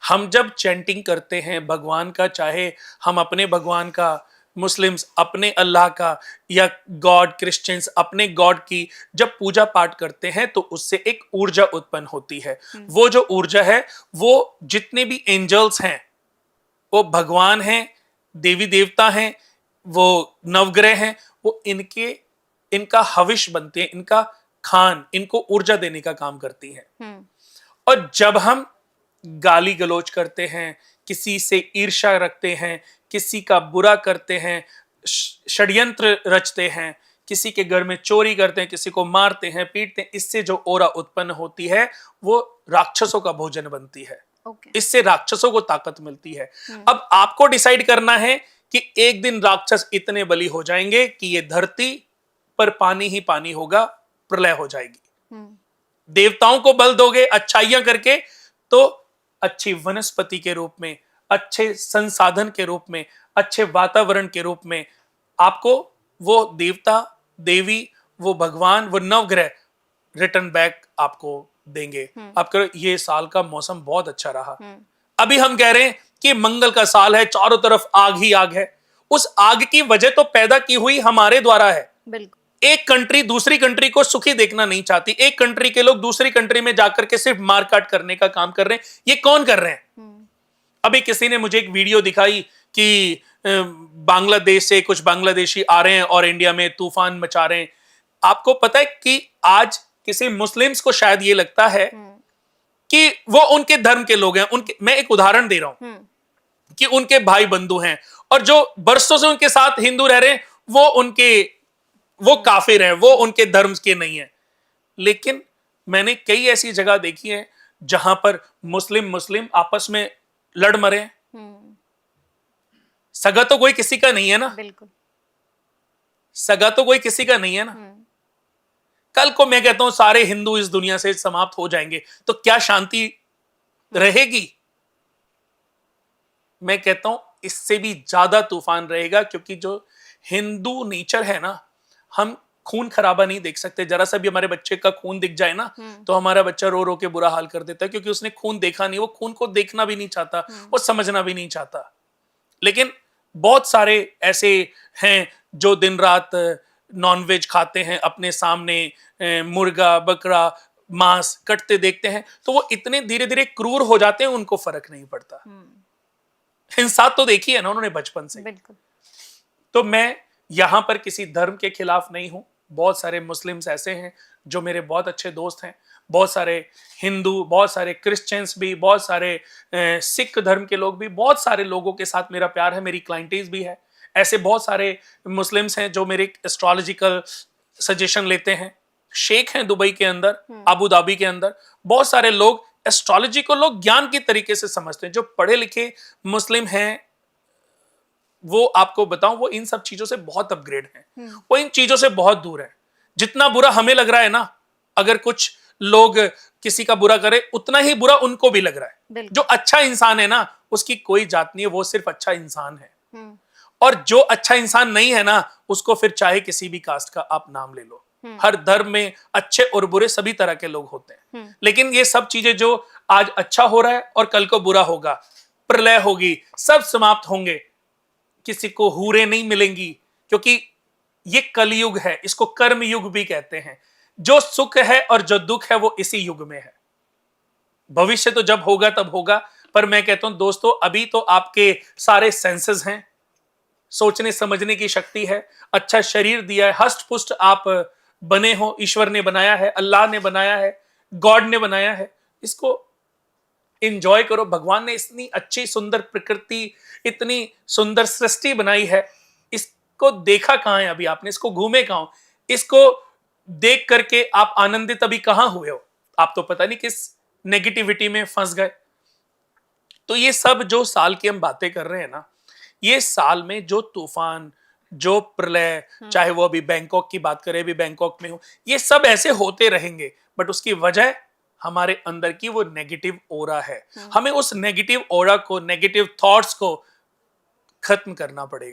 हम जब चैंटिंग करते हैं भगवान का, चाहे हम अपने भगवान का, मुस्लिम्स अपने अल्लाह का, या गॉड क्रिश्चियंस अपने गॉड की जब पूजा पाठ करते हैं, तो उससे एक ऊर्जा उत्पन्न होती है। वो जो ऊर्जा है, वो जितने भी एंजल्स हैं, वो भगवान हैं, देवी देवता हैं, वो नवग्रह हैं, वो इनका हविष बनते हैं, इनका खान इनको ऊर्जा देने का काम करती है। और जब हम गाली गलौज करते हैं, किसी से ईर्ष्या रखते हैं, किसी का बुरा करते हैं, षड्यंत्र रचते हैं, किसी के घर में चोरी करते हैं, किसी को मारते हैं, पीटते हैं, इससे जो ओरा उत्पन्न होती है वो राक्षसों का भोजन बनती है। इससे राक्षसों को ताकत मिलती है। अब आपको डिसाइड करना है कि एक दिन राक्षस इतने बली हो जाएंगे कि ये धरती पर पानी ही पानी होगा, प्रलय हो जाएगी। देवताओं को बल दोगे अच्छाइयां करके, तो अच्छी वनस्पति के रूप में, अच्छे संसाधन के रूप में, अच्छे वातावरण के रूप में आपको वो देवता देवी, वो भगवान, वो नवग्रह रिटर्न बैक आपको देंगे। आप करो ये साल का मौसम बहुत अच्छा रहा। अभी हम कह रहे हैं कि मंगल का साल है, चारों तरफ आग ही आग है। उस आग की वजह तो पैदा की हुई हमारे द्वारा है। बिल्कुल। एक कंट्री दूसरी कंट्री को सुखी देखना नहीं चाहती। एक कंट्री के लोग दूसरी कंट्री में जाकर के सिर्फ मारकाट करने का काम कर रहे हैं। ये कौन कर रहे हैं? अभी किसी ने मुझे एक वीडियो दिखाई कि बांग्लादेश से कुछ बांग्लादेशी आ रहे हैं और इंडिया में तूफान मचा रहे हैं। आपको पता है कि आज किसी मुस्लिम्स को शायद ये लगता है कि वो उनके धर्म के लोग हैं, उनके, मैं एक उदाहरण दे रहा हूं कि उनके भाई बंधु हैं, और जो बरसों से उनके साथ हिंदू रह रहे हैं वो काफिर हैं, वो उनके धर्म के नहीं है। लेकिन मैंने कई ऐसी जगह देखी है जहां पर मुस्लिम आपस में लड़ मरे हैं। सगा तो कोई किसी का नहीं है ना। बिल्कुल। सगा तो कोई किसी का नहीं है ना। कल को मैं कहता हूं सारे हिंदू इस दुनिया से समाप्त हो जाएंगे, तो क्या शांति रहेगी? मैं कहता हूं इससे भी ज्यादा तूफान रहेगा, क्योंकि जो हिंदू नेचर है ना, हम खून खराबा नहीं देख सकते। जरा सा भी हमारे बच्चे का खून दिख जाए ना, तो हमारा बच्चा रो रो के बुरा हाल कर देता है, क्योंकि उसने खून देखा नहीं, वो खून को देखना भी नहीं चाहता, वो समझना भी नहीं चाहता। लेकिन बहुत सारे ऐसे हैं जो दिन रात नॉनवेज खाते हैं, अपने सामने मुर्गा बकरा मांस कटते देखते हैं, तो वो इतने धीरे धीरे क्रूर हो जाते हैं, उनको फर्क नहीं पड़ता। हिंसा तो देखी है ना उन्होंने बचपन से। बिल्कुल। तो मैं यहां पर किसी धर्म के खिलाफ नहीं हूं। बहुत सारे मुस्लिम्स ऐसे हैं जो मेरे बहुत अच्छे दोस्त हैं, बहुत सारे हिंदू, बहुत सारे क्रिश्चियंस भी, बहुत सारे सिख धर्म के लोग भी, बहुत सारे लोगों के साथ मेरा प्यार है, मेरी क्लाइंटेज भी है। ऐसे बहुत सारे मुस्लिम्स हैं जो मेरे एस्ट्रोलॉजिकल सजेशन लेते हैं। शेख हैं दुबई के अंदर, अबू धाबी के अंदर। बहुत सारे लोग एस्ट्रोलॉजी को लोग ज्ञान की तरीके से समझते हैं। जो पढ़े लिखे मुस्लिम हैं, वो आपको बताऊं, वो इन सब चीजों से बहुत अपग्रेड हैं। वो इन चीजों से बहुत दूर है। जितना बुरा हमें लग रहा है ना, अगर कुछ लोग किसी का बुरा करे, उतना ही बुरा उनको भी लग रहा है। जो अच्छा इंसान है ना, उसकी कोई जात नहीं है, वो सिर्फ अच्छा इंसान है। और जो अच्छा इंसान नहीं है ना, उसको फिर चाहे किसी भी कास्ट का आप नाम ले लो। हर धर्म में अच्छे और बुरे सभी तरह के लोग होते हैं। लेकिन ये सब चीजें जो आज अच्छा हो रहा है और कल को बुरा होगा, प्रलय होगी, सब समाप्त होंगे, किसी को हूरें नहीं मिलेंगी, क्योंकि ये कलयुग है। इसको कर्म युग भी कहते हैं। जो सुख है और जो दुख है वो इसी युग में है। भविष्य तो जब होगा तब होगा। पर मैं कहता हूं दोस्तों, अभी तो आपके सारे सेंसेस हैं, सोचने समझने की शक्ति है, अच्छा शरीर दिया है, हष्ट पुष्ट आप बने हो, ईश्वर ने बनाया है, अल्लाह ने बनाया है, गॉड ने बनाया है। इसको एंजॉय करो। भगवान ने इतनी अच्छी सुंदर प्रकृति, इतनी सुंदर सृष्टि बनाई है, इसको देखा कहां है अभी आपने? इसको घूमे कहां? इसको देख करके आप आनंदित अभी कहां हुए हो? आप तो पता नहीं किस नेगेटिविटी में फंस गए। तो ये सब जो साल की हम बातें कर रहे हैं ना, ये साल में जो तूफान, जो प्रलय, चाहे वो अभी बैंकॉक की बात करें, अभी बैंकॉक में हो, ये सब ऐसे होते रहेंगे। बट उसकी वजह हमारे अंदर की वो नेगेटिव ओरा है। हमें उस नेगेटिव ओरा को, नेगेटिव थॉट्स को खत्म करना पड़ेगा।